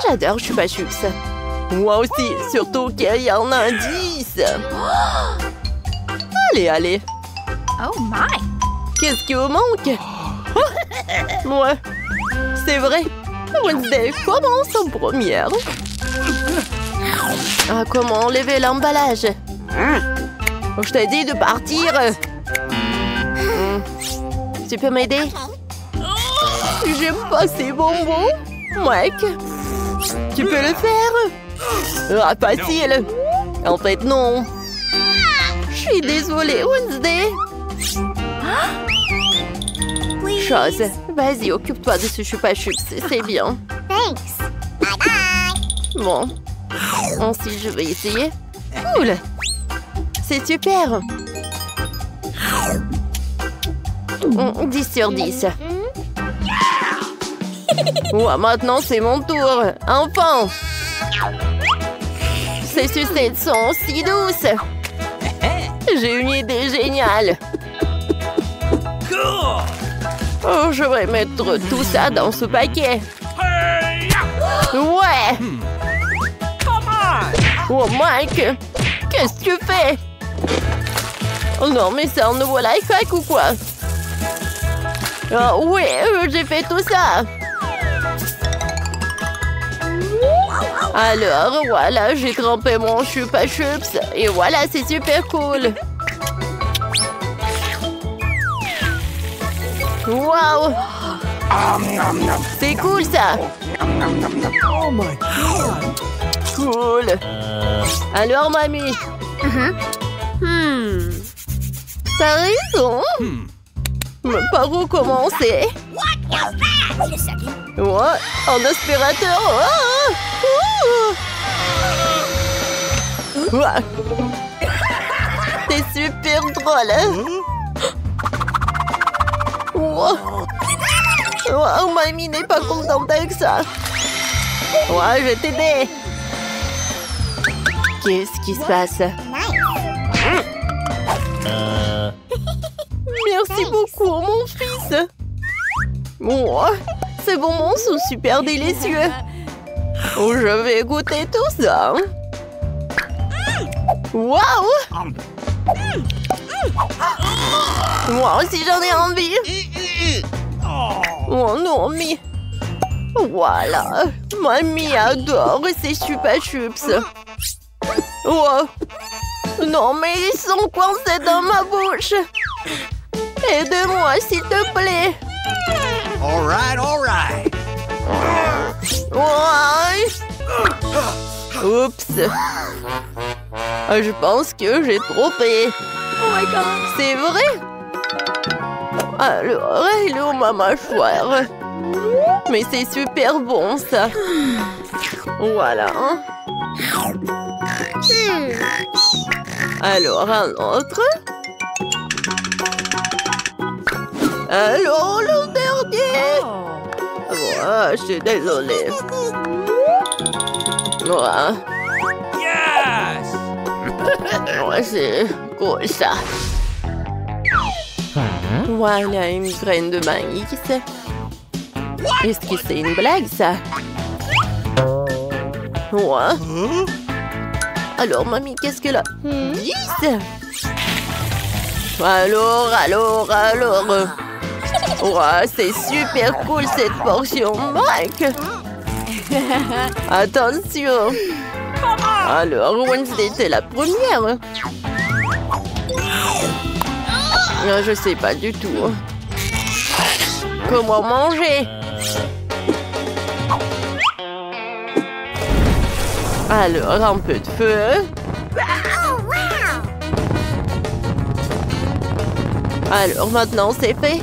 J'adore Chupa Chups. Moi aussi, surtout qu'il y a un indice. Allez, allez. Oh my! Qu'est-ce qui vous manque? Ouais, c'est vrai. Wednesday commence en première. Ah, comment enlever l'emballage? Je t'ai dit de partir. Tu peux m'aider? J'aime pas ces bonbons. Mec, tu peux le faire? Ah, facile. En fait, non. Je suis désolée, Wednesday. Chose, vas-y, occupe-toi de ce Chupa Chups, c'est bien. Thanks. Bye bye. Bon, ensuite je vais essayer. Cool. C'est super. 10 sur 10. Ouais, maintenant c'est mon tour. Enfin. Ces sucettes sont si douces. J'ai une idée géniale. Oh, je vais mettre tout ça dans ce paquet. Ouais. Oh, Mike, qu'est-ce que tu fais? Oh non, mais c'est un nouveau life hack ou quoi? Oh, oui, j'ai fait tout ça. Alors, voilà, j'ai trempé mon Chupa Chups. Et voilà, c'est super cool. Wow! C'est cool, ça! Oh my God! Cool! Alors, mamie? T'as raison! Mais par où commencer? Ouais, un aspirateur! Ouais. C'est super drôle! Wow. Oh, mamie n'est pas contente avec ça. Ouais, je vais t'aider. Qu'est-ce qui se passe? Merci beaucoup, mon fils. Oh, ces bonbons sont super délicieux. Oh, je vais goûter tout ça. Waouh! Moi aussi, j'en ai envie. Oh non, mais... Voilà. Mamie adore ces Chupa Chups. Oh. Non, mais ils sont coincés dans ma bouche. Aide-moi, s'il te plaît. All right. Ouais. Oups. Je pense que j'ai trompé. Oh my God! C'est vrai? Alors, il est où ma mâchoire? Mais c'est super bon, ça. Voilà. Alors, un autre. Alors, le dernier. Ouais, je suis désolée. Ouais. Yes! Ouais, c'est cool, ça. Voilà, une graine de maïs. Est-ce que c'est une blague, ça? Ouais. Alors, mamie, qu'est-ce qu'elle a? 10? Alors. Ouais, c'est super cool, cette portion, Mike. Attention. Alors, Wednesday, t'es la première. Je sais pas du tout. Comment manger? Alors, un peu de feu. Alors, maintenant, c'est fait.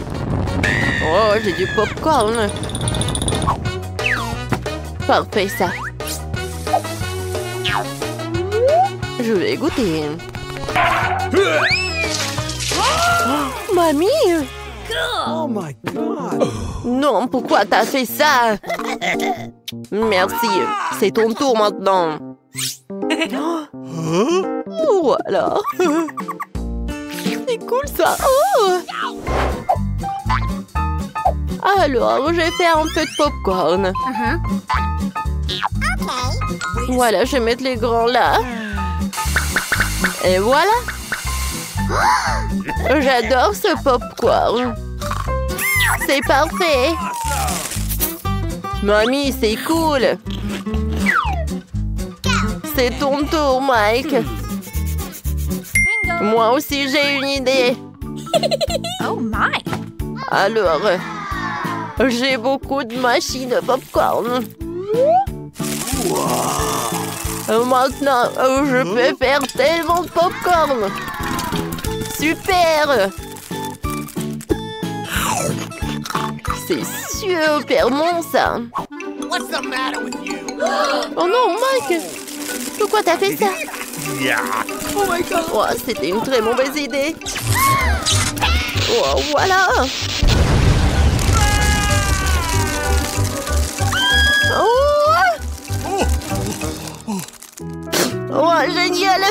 Oh, j'ai du popcorn. Parfait, ça. Je vais goûter. Oh, mamie! Oh my God! Non, pourquoi t'as fait ça? Merci, c'est ton tour maintenant. Voilà. C'est cool ça. Oh. Alors, je vais faire un peu de popcorn. Voilà, je vais mettre les grands là. Et voilà. J'adore ce popcorn. C'est parfait. Mamie, c'est cool. C'est ton tour, Mike. Moi aussi, j'ai une idée. Oh my. Alors, j'ai beaucoup de machines de popcorn. Maintenant, je peux faire tellement de popcorn. Super. C'est super bon, ça. What's the matter with you? Oh non, Mike. Pourquoi t'as fait ça? Yeah. Oh my god. Oh, c'était une très mauvaise idée. Oh, voilà. Oh, génial.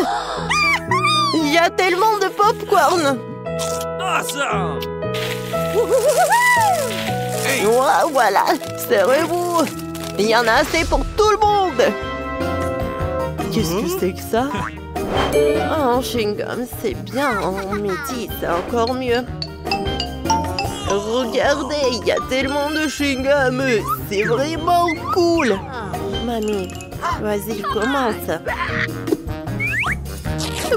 Il y a tellement de popcorn. Awesome. Oh, voilà. Serrez-vous. Il y en a assez pour tout le monde. Qu'est-ce que c'est que ça? Oh, chewing-gum, c'est bien. En midi, c'est encore mieux. Regardez, il y a tellement de chewing-gum. C'est vraiment cool. Mamie, vas-y, commence.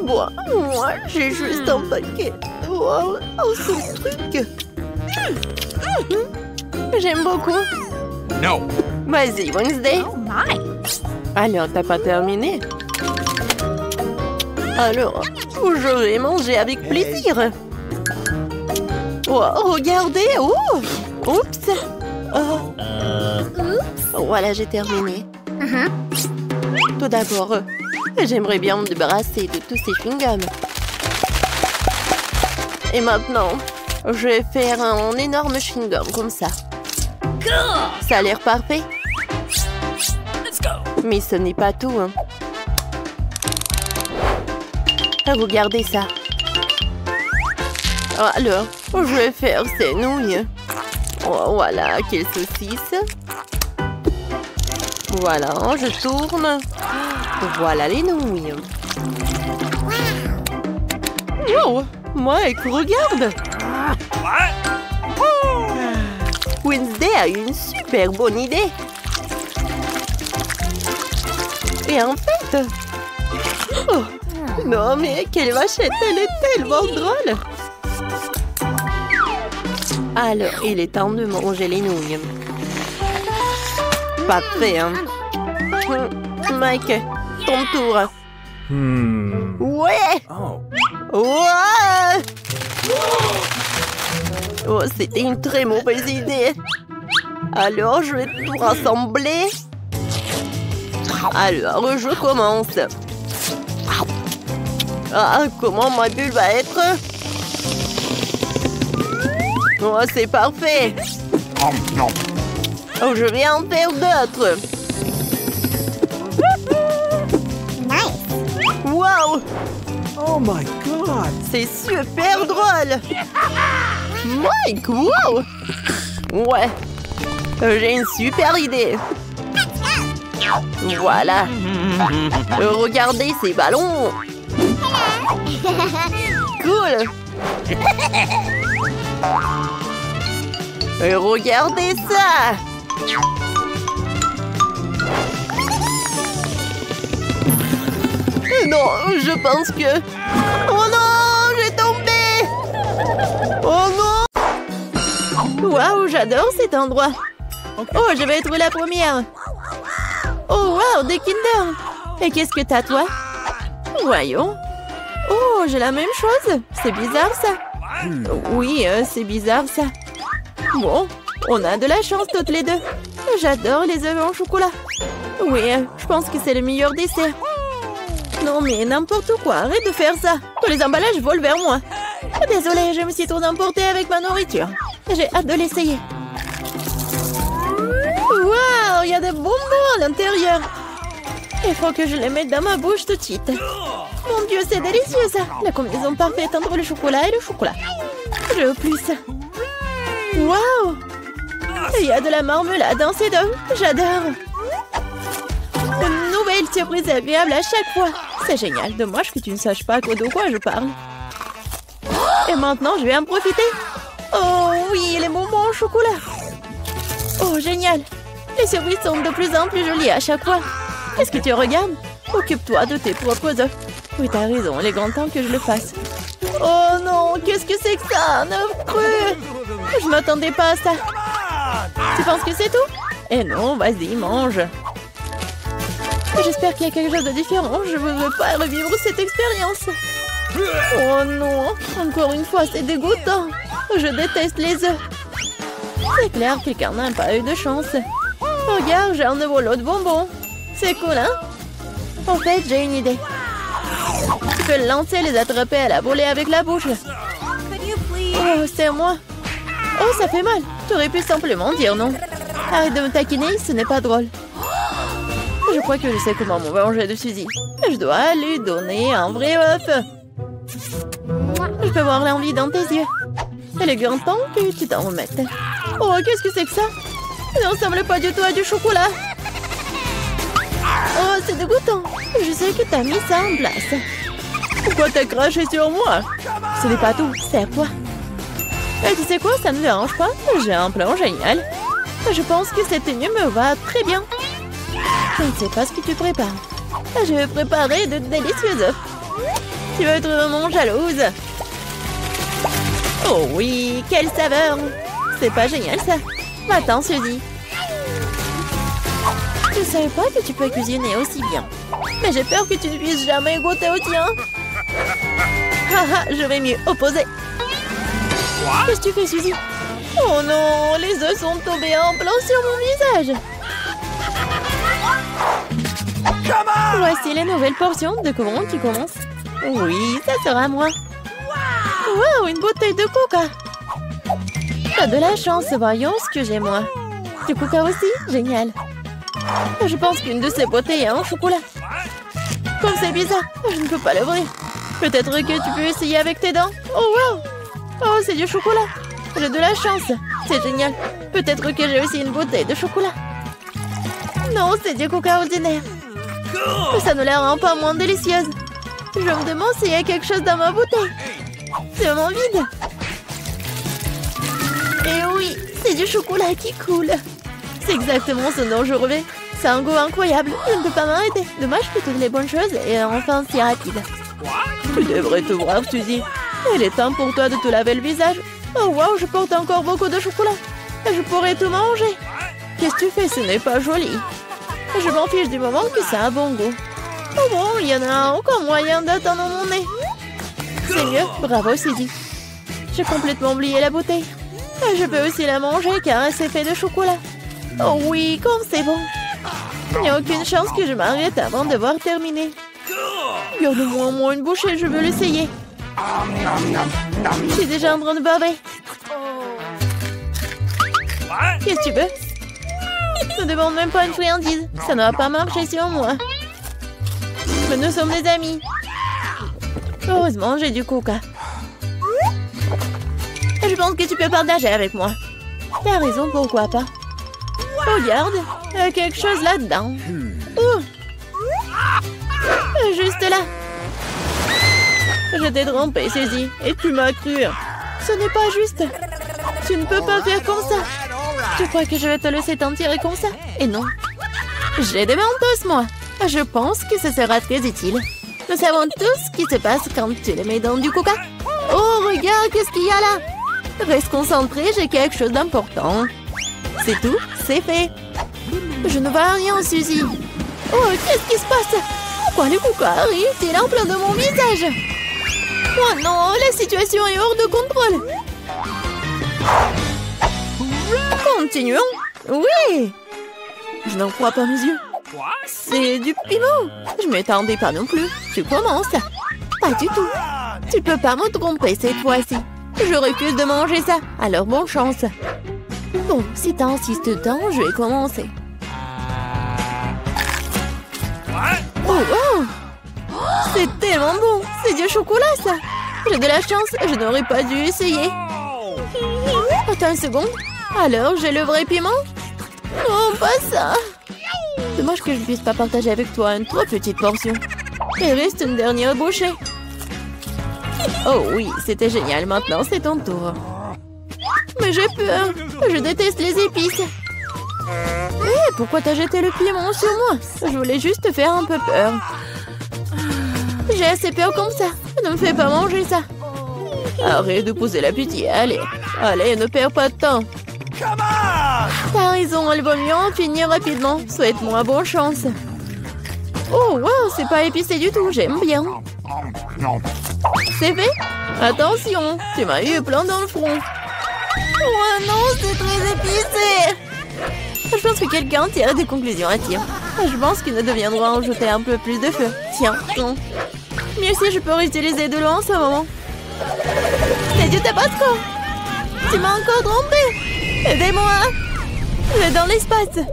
Bon, moi, j'ai juste un paquet. Wow, ce truc. J'aime beaucoup. No. Vas-y, Wednesday. Oh my. Alors, t'as pas terminé? Alors, je vais manger avec plaisir. Oh, regardez. Oh, oups. Voilà, j'ai terminé. Tout d'abord, j'aimerais bien me débarrasser de tous ces chewing-gums. Et maintenant, je vais faire un énorme chewing-gum comme ça. Ça a l'air parfait. Mais ce n'est pas tout. Hein. Regardez ça. Alors, je vais faire ces nouilles. Oh, voilà, quelle saucisse. Voilà, je tourne. Voilà les nouilles. Wow, Mike, regarde. Wednesday a une super bonne idée. Et en fait... Oh, non, mais quelle vachette, elle est tellement drôle. Alors, il est temps de manger les nouilles. Parfait, hein. Mike, ton tour. Ouais. Ouais. Oh, c'était une très mauvaise idée. Alors, je vais tout rassembler. Alors, je commence. Ah, comment ma bulle va être? Oh, c'est parfait. Oh, je vais en faire d'autres. Wow! Oh my god. C'est super drôle. Mike, wow! Ouais, j'ai une super idée. Voilà. Regardez ces ballons. Cool. Regardez ça. Non, je pense que... Oh non, j'ai tombé. Oh non. Waouh, j'adore cet endroit. Oh, je vais être la première. Oh, wow, des Kinder. Et qu'est-ce que t'as, toi? Voyons. Oh, j'ai la même chose. C'est bizarre, ça. Oui, c'est bizarre, ça. Bon, on a de la chance toutes les deux. J'adore les œufs en chocolat. Oui, je pense que c'est le meilleur dessert. Non, mais n'importe quoi. Arrête de faire ça. Tous les emballages volent vers moi. Désolée, je me suis trop emportée avec ma nourriture. J'ai hâte de l'essayer. Waouh, il y a des bonbons à l'intérieur. Il faut que je les mette dans ma bouche tout de suite. Mon Dieu, c'est délicieux ça. La combinaison parfaite entre le chocolat et le chocolat. Je veux plus. Waouh. Il y a de la marmelade dans ces deux. J'adore. Une nouvelle Quelle surprise agréable à chaque fois. C'est génial. Dommage que tu ne saches pas de quoi je parle. Et maintenant, je vais en profiter. Oh oui, les bonbons au chocolat. Oh, génial. Les surprises sont de plus en plus jolies à chaque fois. Qu'est-ce que tu regardes? Occupe-toi de tes propres œufs. Oui, t'as raison, il est grand temps que je le fasse. Oh non, qu'est-ce que c'est que ça? Un œuf cru. Je m'attendais pas à ça. Tu penses que c'est tout? Eh non, vas-y, mange. J'espère qu'il y a quelque chose de différent. Je ne veux pas revivre cette expérience. Oh non, encore une fois, c'est dégoûtant. Je déteste les œufs. C'est clair, quelqu'un n'a pas eu de chance. Regarde, j'ai un nouveau lot de bonbons. C'est cool, hein? En fait, j'ai une idée. Tu peux le lancer et les attraper à la volée avec la bouche. Oh, c'est moi. Oh, ça fait mal. Tu aurais pu simplement dire non. Arrête de me taquiner, ce n'est pas drôle. Je crois que je sais comment me venger de Suzy. Je dois lui donner un vrai œuf. Je peux voir l'envie dans tes yeux. Il est grand temps que tu t'en remettes. Oh, qu'est-ce que c'est que ça? Ça ne ressemble pas du tout à du chocolat. Oh, c'est dégoûtant. Je sais que t'as mis ça en place. Pourquoi t'as craché sur moi? Ce n'est pas tout, c'est à toi. Et tu sais quoi, ça ne me dérange pas. J'ai un plan génial. Je pense que cette tenue me va très bien. Je ne sais pas ce que tu prépares. Je vais préparer de délicieux œufs. Tu veux être vraiment jalouse? Oh oui, quelle saveur! C'est pas génial ça. Va-t'en, Suzy. Je ne savais pas que tu peux cuisiner aussi bien. Mais j'ai peur que tu ne puisses jamais goûter au tien. Haha, je vais m'y opposer. Qu'est-ce que tu fais, Suzy? Oh non, les œufs sont tombés en plein sur mon visage. Voici les nouvelles portions. Découvrons qui commence. Oui, ça sera moi. Wow, une bouteille de coca. T'as de la chance, voyons ce que j'ai moi. Du coca aussi? Génial. Je pense qu'une de ces bouteilles est en chocolat. Comme c'est bizarre, je ne peux pas l'ouvrir. Peut-être que tu peux essayer avec tes dents. Oh wow. Oh, c'est du chocolat. J'ai de la chance. C'est génial. Peut-être que j'ai aussi une bouteille de chocolat. Non, c'est du coca ordinaire. Ça ne la rend pas moins délicieuse. Je me demande s'il y a quelque chose dans ma bouteille. C'est vraiment vide. Et oui, c'est du chocolat qui coule. C'est exactement ce dont je rêvais. C'est un goût incroyable. Je ne peux pas m'arrêter. Dommage que toutes les bonnes choses et enfin si rapide. Tu devrais te voir, Suzy. Il est temps pour toi de te laver le visage. Oh wow, je porte encore beaucoup de chocolat. Je pourrais tout manger. Qu'est-ce que tu fais? Ce n'est pas joli. Je m'en fiche du moment que ça a bon goût. Oh bon, il y en a encore moyen d'attendre mon nez. C'est mieux, bravo Suzy. J'ai complètement oublié la bouteille. Et je peux aussi la manger car c'est fait de chocolat. Oh oui, comme c'est bon. Il n'y a aucune chance que je m'arrête avant d'avoir terminé. Garde-moi au moins une bouchée, je veux l'essayer. Je suis déjà en train de baver. Qu'est-ce que tu veux? Ne demande même pas une friandise. Ça ne va pas marcher sur moi. Mais nous sommes des amis. Heureusement, j'ai du coca. Je pense que tu peux partager avec moi. T'as raison, pourquoi pas? Regarde, il y a quelque chose là-dedans. Oh. Juste là. Je t'ai trompé, Suzy, et tu m'as cru. Ce n'est pas juste. Tu ne peux pas faire comme ça. Tu crois que je vais te laisser t'en tirer comme ça? Et non. J'ai des mentos, moi. Je pense que ce sera très utile. Nous savons tous ce qui se passe quand tu les mets dans du coca. Oh, regarde, qu'est-ce qu'il y a là? Reste concentré, j'ai quelque chose d'important. C'est tout, c'est fait. Je ne vois rien, Suzy. Oh, qu'est-ce qui se passe? Pourquoi le coca arrive-t-il en plein de mon visage? Oh non, la situation est hors de contrôle. Continuons. Oui. Je n'en crois pas mes yeux. C'est du piment. Je m'attendais pas non plus. Tu commences. Pas du tout. Tu peux pas me tromper cette fois-ci. Je refuse de manger ça. Alors bonne chance. Bon, si t'insistes tant, je vais commencer. Oh, oh. C'est tellement bon. C'est du chocolat, ça. J'ai de la chance. Je n'aurais pas dû essayer. Attends une seconde. Alors, j'ai le vrai piment? Non, pas ça. dommage que je ne puisse pas partager avec toi une trop petite portion. Il reste une dernière bouchée. Oh oui, c'était génial. Maintenant, c'est ton tour. Mais j'ai peur. Je déteste les épices. Hé, pourquoi t'as jeté le piment sur moi? Je voulais juste te faire un peu peur. J'ai assez peur comme ça. Ne me fais pas manger ça. Arrête de pousser la pitié. Allez, allez, ne perds pas de temps. T'as raison, elle va mieux en finir rapidement. Souhaite-moi bonne chance. Oh, wow, c'est pas épicé du tout. J'aime bien. C'est fait? Attention, tu m'as eu plein dans le front. Oh non, c'est très épicé. Je pense que quelqu'un tire des conclusions à tir. Je pense qu'il nous deviendra en jeter un peu plus de feu. Tiens, non. Mais si je peux réutiliser de l'eau en ce moment. C'est du tabasco. Tu m'as encore trompé. Aidez-moi. Je vais dans l'espace.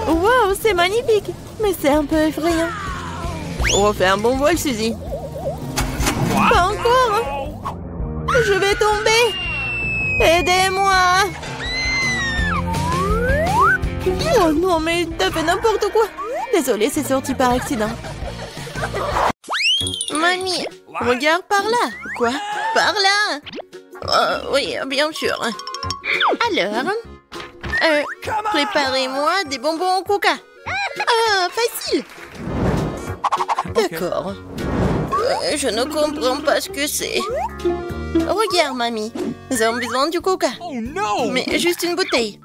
Wow, c'est magnifique. Mais c'est un peu effrayant. Refais un bon vol, Suzy. Pas encore. Je vais tomber. Aidez-moi. Oh non, mais t'as fait n'importe quoi. Désolée, c'est sorti par accident. Mamie, regarde par là. Quoi? Par là? Oui, bien sûr. Alors, préparez-moi des bonbons au coca. Ah, facile. D'accord. Je ne comprends pas ce que c'est. Regarde, mamie. Nous avons besoin du coca. Oh non! Mais juste une bouteille.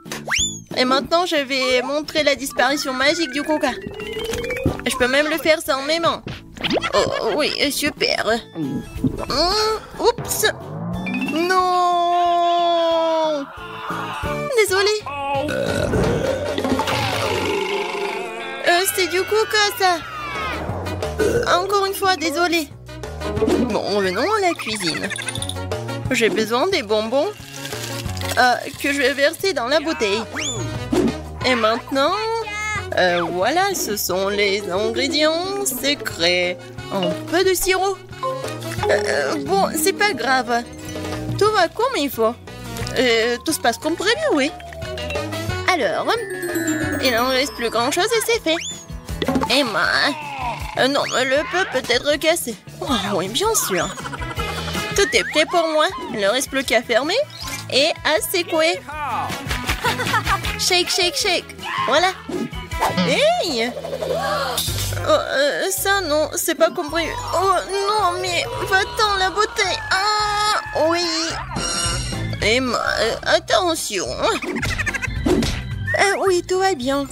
Et maintenant, je vais montrer la disparition magique du coca. Je peux même le faire sans mes mains. Oh, oui, super. Oups. Non. Désolée. C'est du coca, ça. Encore une fois, désolée. Bon, revenons à la cuisine. J'ai besoin des bonbons que je vais verser dans la bouteille. Et maintenant, voilà, ce sont les ingrédients secrets. Un peu de sirop. Bon, c'est pas grave. Tout va comme il faut. Tout se passe comme prévu, oui. Alors, il n'en reste plus grand-chose et c'est fait. Emma, non, le peu peut être cassé. Oh, oui, bien sûr. Tout est prêt pour moi. Il ne reste plus qu'à fermer et à secouer. Shake, shake, shake. Voilà. Hey! Oh, ça, non, c'est pas compris. Oh, non, mais va-t'en, la bouteille. Ah, oui. Emma, attention. Oui, tout va bien.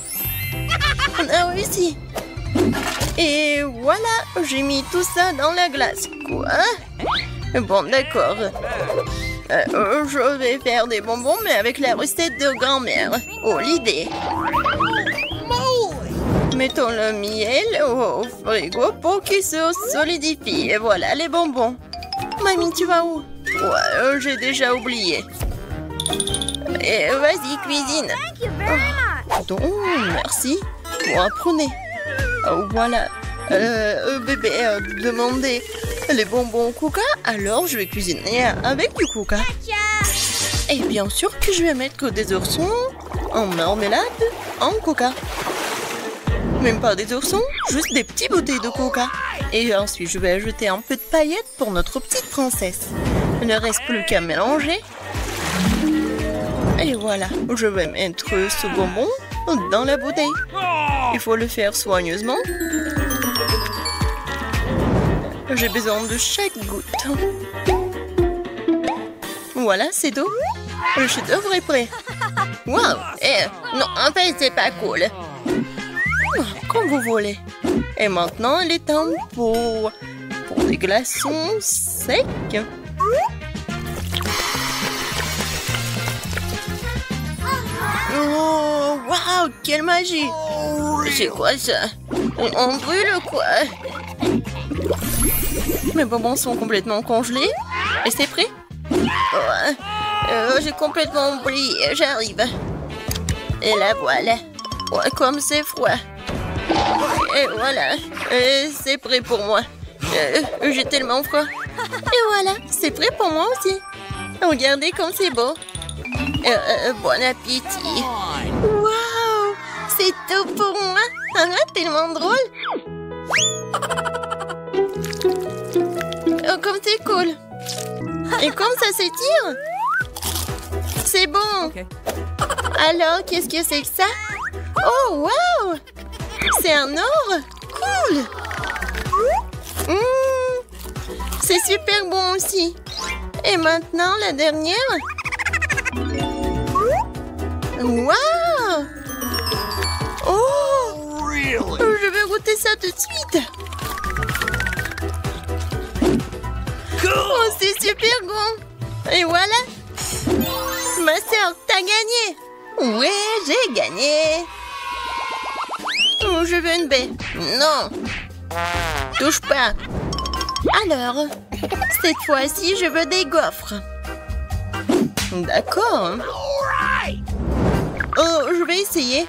On a réussi. Et voilà, j'ai mis tout ça dans la glace. Quoi? Bon, d'accord. Je vais faire des bonbons, mais avec la recette de grand-mère. Oh, l'idée. Mettons le miel au frigo pour qu'il se solidifie. Et voilà les bonbons. Mamie, tu vas où? Ouais, j'ai déjà oublié. Et vas-y, cuisine. Donc, merci. Bon, apprenez. Voilà. Bébé a demandé les bonbons au coca, alors je vais cuisiner avec du coca. Et bien sûr que je vais mettre des oursons en marmelade en coca. Même pas des oursons, juste des petites bouteilles de coca. Et ensuite, je vais ajouter un peu de paillettes pour notre petite princesse. Il ne reste plus qu'à mélanger. Et voilà, je vais mettre ce bonbon dans la bouteille. Il faut le faire soigneusement. J'ai besoin de chaque goutte. Voilà, c'est tout. Le chef-d'œuvre est prêt. Waouh! Non, en fait, c'est pas cool. Comme vous voulez. Et maintenant, il est temps pour des glaçons secs. Oh, waouh, quelle magie! C'est quoi ça? On brûle quoi? Mes bonbons sont complètement congelés. Et c'est prêt? J'ai complètement oublié, j'arrive. Et la voilà. Ouais, comme c'est froid. Et voilà, c'est prêt pour moi. J'ai tellement froid. Et voilà, c'est prêt pour moi aussi. Regardez comme c'est beau. Bon appétit. Waouh, c'est tout pour moi. tellement drôle. Oh, comme c'est cool. Et comme ça s'étire. C'est bon. Okay. Alors, qu'est-ce que c'est que ça? Oh, wow! C'est un or? Cool! C'est super bon aussi. Et maintenant, la dernière. Wow! Oh! Really? Je vais goûter ça tout de suite. Oh, c'est super bon. Et voilà. Ma sœur, t'as gagné. Ouais, j'ai gagné. Oh, je veux une baie. Non. Touche pas. Alors, cette fois-ci, je veux des gaufres. D'accord. Oh, je vais essayer.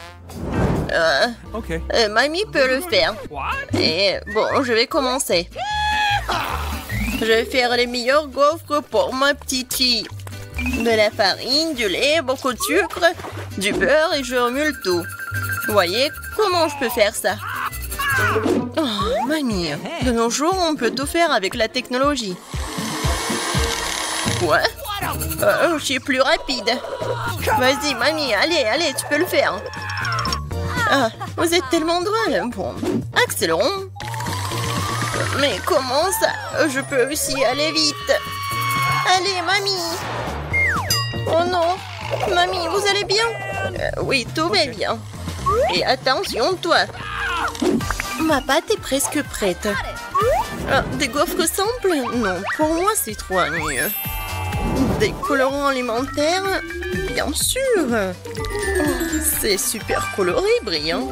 Okay. Mamie peut le faire. What? Et bon, je vais commencer. Je vais faire les meilleurs gaufres pour ma petite fille. De la farine, du lait, beaucoup de sucre, du beurre et je remue tout. Vous voyez comment je peux faire ça? Oh, mamie, de nos jours, on peut tout faire avec la technologie. Quoi? Je suis plus rapide. Vas-y, mamie, allez, tu peux le faire. Ah, vous êtes tellement drôle. Bon, accélérons. Mais comment ça? Je peux aussi aller vite. Allez, mamie. Oh non. Mamie, vous allez bien? Oui, tout va bien. Et attention, toi. Ma pâte est presque prête. Ah, des gaufres simples? Non, pour moi, c'est trop ennuyeux. Des colorants alimentaires? Bien sûr. Oh, c'est super coloré, brillant.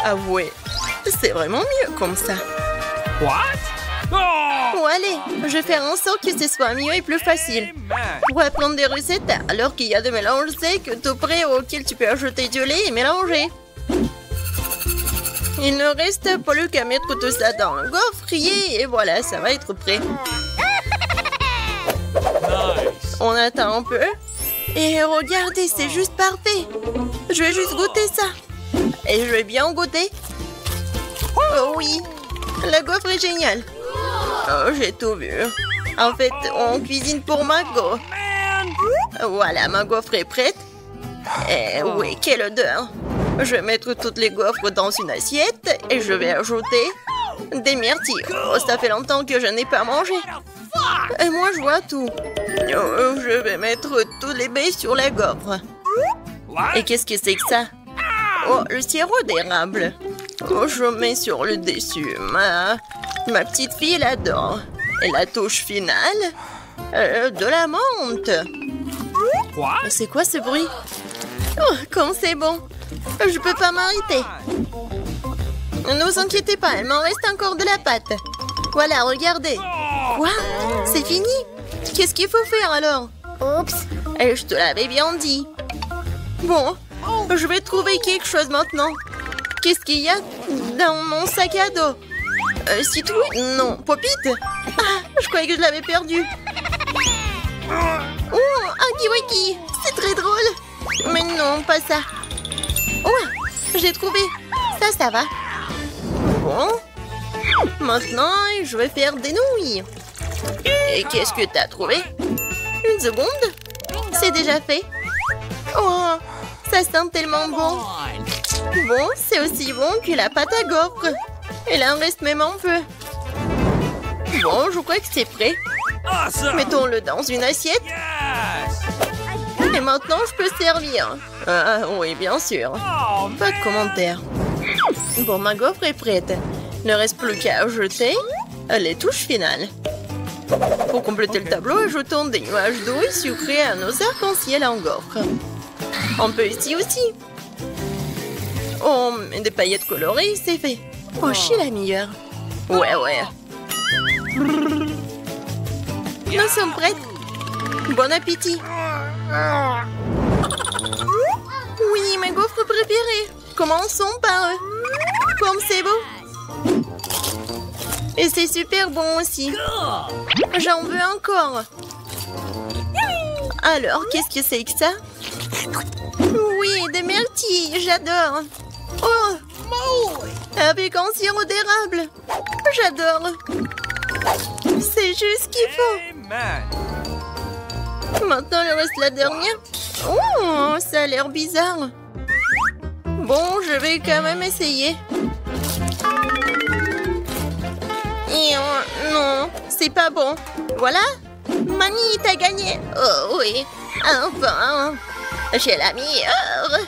Avouez, c'est vraiment mieux comme ça. What? Oh! Bon, allez, je vais faire en sorte que ce soit mieux et plus facile. Pour apprendre des recettes, alors qu'il y a des mélanges secs tout prêts auxquels tu peux ajouter du lait et mélanger. Il ne reste plus qu'à mettre tout ça dans un gaufrier et voilà, ça va être prêt. Nice. On attend un peu. Et regardez, c'est juste parfait. Je vais juste goûter ça. Et je vais bien goûter. Oh oui, la gaufre est géniale. Oh, j'ai tout vu. En fait, on cuisine pour ma gaufre. Voilà, ma gaufre est prête. Et oui, quelle odeur. Je vais mettre toutes les gaufres dans une assiette et je vais ajouter des myrtilles. Oh, ça fait longtemps que je n'ai pas mangé. Et moi, je vois tout. Oh, je vais mettre tous les baies sur la gaufre. Et qu'est-ce que c'est que ça? Oh, le sirop d'érable. Oh, je mets sur le dessus. Ma petite fille l'adore. Et la touche finale, de la menthe. What? C'est quoi ce bruit? Oh, comme c'est bon. Je peux pas m'arrêter. Ne vous inquiétez pas, il m'en reste encore de la pâte. Voilà, regardez. Quoi? C'est fini? Qu'est-ce qu'il faut faire alors? Oups. Et je te l'avais bien dit. Bon, je vais trouver quelque chose maintenant. Qu'est-ce qu'il y a dans mon sac à dos? Citrouille? Non, Popite? Ah, je croyais que je l'avais perdu. Oh, un kiwaki! C'est très drôle. Mais non, pas ça. Oh, j'ai trouvé. Ça va. Bon. Maintenant, je vais faire des nouilles. Et qu'est-ce que t'as trouvé? Une seconde. C'est déjà fait. Oh, ça sent tellement bon. Bon, c'est aussi bon que la pâte à gaufres. Et là, il reste même un peu. Bon, je crois que c'est prêt. Awesome. Mettons-le dans une assiette. Yes. Et maintenant, je peux servir. Ah, oui, bien sûr. Oh, Pas de commentaire. Bon, ma gaufre est prête. Il ne reste plus qu'à ajouter les touches finales. Pour compléter le tableau, ajoutons des nuages d'eau sucrés à nos arcs-en-ciel en gaufre. On peut ici aussi. Oh, mais des paillettes colorées, c'est fait. Oh, je suis la meilleure. Ouais. Nous sommes prêtes. Bon appétit. Oui, mes gaufres préférées. Commençons par eux. Comme c'est beau. Et c'est super bon aussi. J'en veux encore. Alors, qu'est-ce que c'est que ça? Oui, des myrtilles, j'adore. Oh, avec un sirop d'érable. J'adore. C'est juste ce qu'il faut. Amen. Maintenant, il reste la dernière. Oh, ça a l'air bizarre. Bon, je vais quand même essayer. Et non, c'est pas bon. Voilà. Mamie, t'as gagné. Oh oui, enfin. J'ai la meilleure.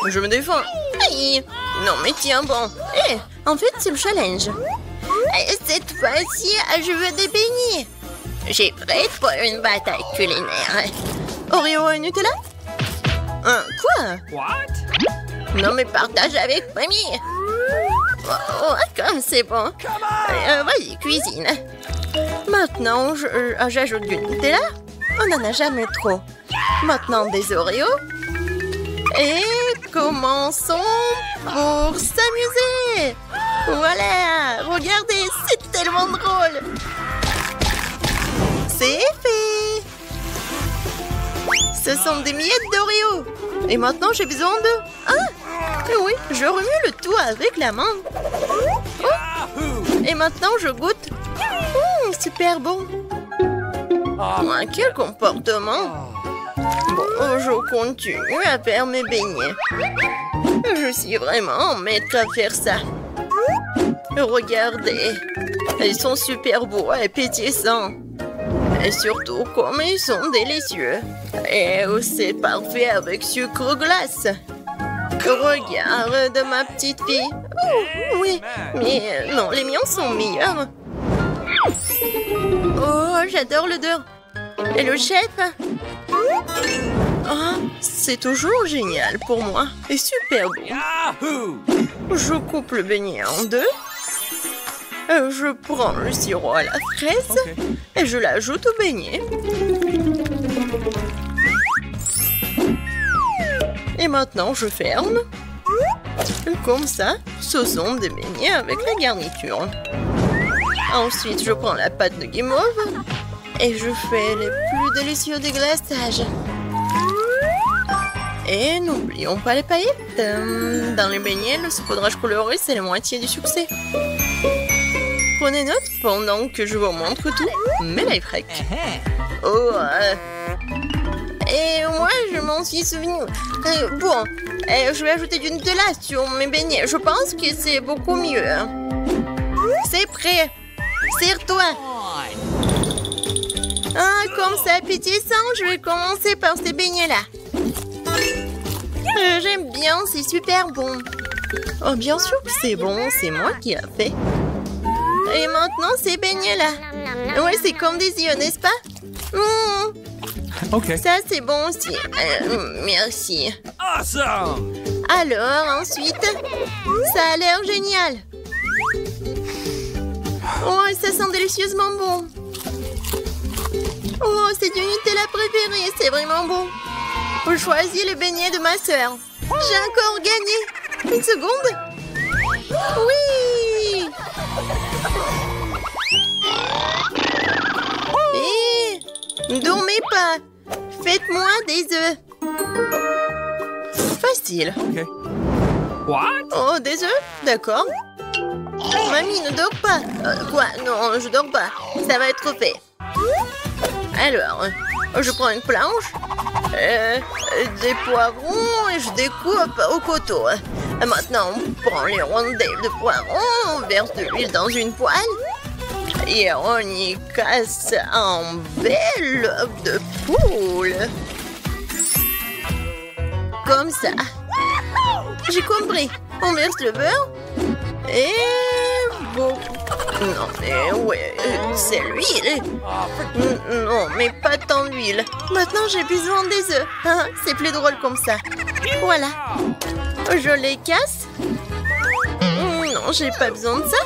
Je me défends. Aïe. Non, mais tiens bon. En fait, c'est le challenge. Cette fois-ci, je veux des beignets. J'ai prête pour une bataille culinaire. Oreo et Nutella? Quoi? What? Non, mais partage avec mamie. Oh, comme c'est bon. Vas-y, cuisine. Maintenant, j'ajoute du Nutella. On n'en a jamais trop. Maintenant, des Oreos. Et commençons pour s'amuser. Voilà, regardez, c'est tellement drôle. C'est fait. Ce sont des miettes d'Oreo. Et maintenant, j'ai besoin de... oui, je remue le tout avec la main. Et maintenant, je goûte. Super bon. Quel comportement. Bon, je continue à faire mes beignets. Je suis vraiment maître à faire ça. Regardez. Ils sont super beaux et pétillants. Et surtout, comme ils sont délicieux. Et c'est parfait avec sucre glace. Regarde ma petite fille. Oui, mais non, les miens sont meilleurs. Oh, j'adore l'odeur. Et le chef? C'est toujours génial pour moi. Et super bon. Yahoo! Je coupe le beignet en deux. Je prends le sirop à la fraise et je l'ajoute au beignet. Et maintenant, je ferme. Comme ça, ce sont des beignets avec la garniture. Ensuite, je prends la pâte de guimauve et je fais les plus délicieux déglaçages. Et n'oublions pas les paillettes. Dans les beignets, le saupoudrage coloré, c'est la moitié du succès. Prenez note pendant que je vous montre tout. Mes lifehacks. Et moi, je m'en suis souvenu. Bon, je vais ajouter du Nutella sur mes beignets. Je pense que c'est beaucoup mieux. C'est prêt. Serre-toi. Comme ça, appétissant, je vais commencer par ces beignets-là. J'aime bien, c'est super bon. Oh, bien sûr que c'est bon, c'est moi qui ai fait. Et maintenant, ces beignets-là. Ouais, c'est comme des yeux, n'est-ce pas? Ça, c'est bon aussi. Merci. Awesome! Alors, ensuite, ça a l'air génial. Oh, ça sent délicieusement bon. Oh, c'est du Nutella préféré, c'est vraiment bon. Je choisis le beignet de ma sœur. J'ai encore gagné. Une seconde. Oui. Et dormez pas. Faites-moi des œufs. Facile. What? Oh, des œufs? D'accord. Mamie, ne dors pas. Quoi? Non, je dors pas. Ça va être fait. Alors, je prends une planche, des poivrons et je découpe au couteau. Maintenant, on prend les rondelles de poivrons, on verse de l'huile dans une poêle et on y casse un bel œuf de poule. Comme ça. J'ai compris. On verse le beurre et bon. Non, mais ouais, c'est l'huile. Non, mais pas tant d'huile. Maintenant, j'ai besoin des œufs. C'est plus drôle comme ça. Voilà. Je les casse. Non, j'ai pas besoin de ça.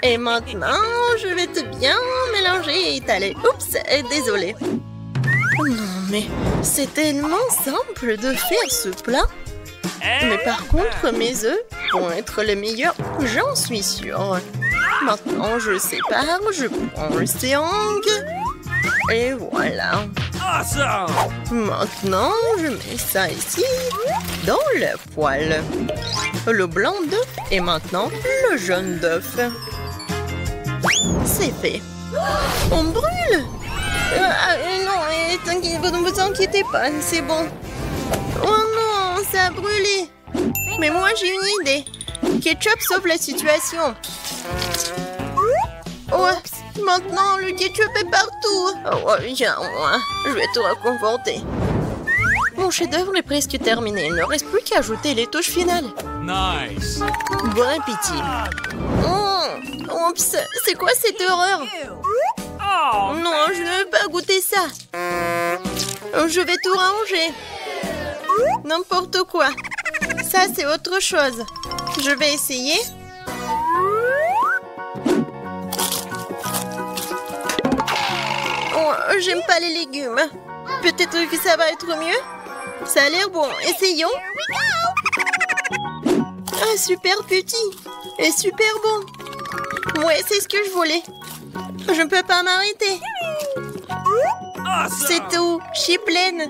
Et maintenant, je vais tout bien mélanger et étaler. Oups, désolée. Non, mais c'est tellement simple de faire ce plat. Mais par contre, mes œufs vont être les meilleurs, j'en suis sûre. Maintenant, je sépare, je prends le triangle. Et voilà. Awesome! Maintenant, je mets ça ici, dans le poêle. Le blanc d'œuf et maintenant le jaune d'œuf. C'est fait. On brûle! Non, ne vous inquiétez pas, c'est bon. Oh non, ça a brûlé. Mais moi, j'ai une idée. Ketchup sauve la situation. Ouais, maintenant, le ketchup est partout. Oh, viens, moi, je vais te réconforter. Mon chef-d'œuvre est presque terminé. Il ne reste plus qu'à ajouter les touches finales. Nice! Bon appétit. Oups, c'est quoi cette horreur? Oh, Non, je ne veux pas goûter ça. Je vais tout ranger. N'importe quoi. Ça, c'est autre chose. Je vais essayer. Oh, j'aime pas les légumes. Peut-être que ça va être mieux. Ça a l'air bon. Essayons. Ah, super petit. Et super bon. Ouais, c'est ce que je voulais. Je ne peux pas m'arrêter. awesome! C'est tout. Je suis pleine.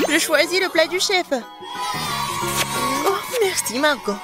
Je choisis le plat du chef. Oh, merci, Margot.